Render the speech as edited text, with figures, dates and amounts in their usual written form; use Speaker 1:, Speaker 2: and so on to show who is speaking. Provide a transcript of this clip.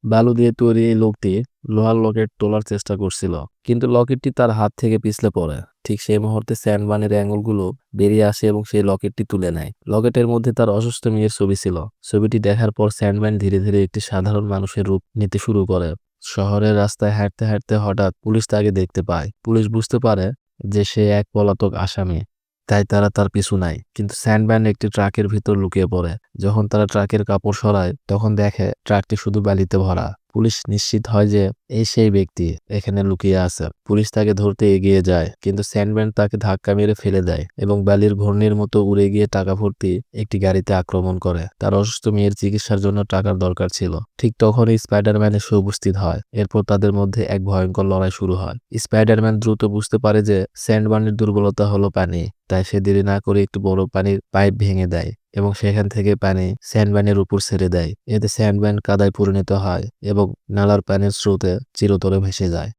Speaker 1: বালু দিয়ে তৈরি এই লোকটি লোহার লকেট তোলার চেষ্টা করছিল, কিন্তু লকেটটি তার হাত থেকে পিছলে পড়ে। ঠিক সেই মুহূর্তে স্যান্ডম্যানের আঙুলগুলো বেরিয়ে আসে এবং সেই লকেটটি তুলে নেয়। লকেটের মধ্যে তার অসুস্থ মেয়ের ছবি ছিল। ছবিটি দেখার পর স্যান্ডম্যান ধীরে ধীরে একটি সাধারণ মানুষের রূপ নিতে শুরু করে। শহরের রাস্তায় হাঁটতে হাঁটতে হঠাৎ পুলিশ তাকে দেখতে পায়। পুলিশ বুঝতে পারে যে সে এক পলাতক আসামি, তাই তারা তার পিছু নেয়। কিন্তু স্যান্ডম্যান একটি ট্রাকের ভিতর লুকিয়ে পড়ে। যখন তারা ট্রাকের কাপড় সরায় তখন দেখে ট্রাকটি শুধু বালিতে ভরা। পুলিশ নিশ্চিত হয় যে এই সেই ব্যক্তি এখানে লুকিয়ে আছে। পুলিশ তাকে ধরতে এগিয়ে যায়, কিন্তু স্যান্ডম্যান তাকে ধাক্কা মেরে ফেলে দেয় এবং বালির ঘূর্ণির মতো উড়ে গিয়ে টাকা ভর্তি একটি গাড়িতে আক্রমণ করে। তার অসুস্থ মেয়ের চিকিৎসার জন্য টাকার দরকার ছিল। ঠিক তখনই স্পাইডারম্যান এসে উপস্থিত হয়। এরপর তাদের মধ্যে এক ভয়ঙ্কর লড়াই শুরু হয়। স্পাইডারম্যান দ্রুত বুঝতে পারে যে স্যান্ডম্যানের দুর্বলতা হলো পানি, তাই সে দেরি না করে একটি বড় পানির পাইপ ভেঙে দেয় এবং সেখান থেকে পানি স্যান্ডম্যানের উপর ছেড়ে দেয়। এতে স্যান্ডম্যান কাদায় পরিণত হয় এবং নালার পানির স্রোতে চিরতরে ভেসে যায়।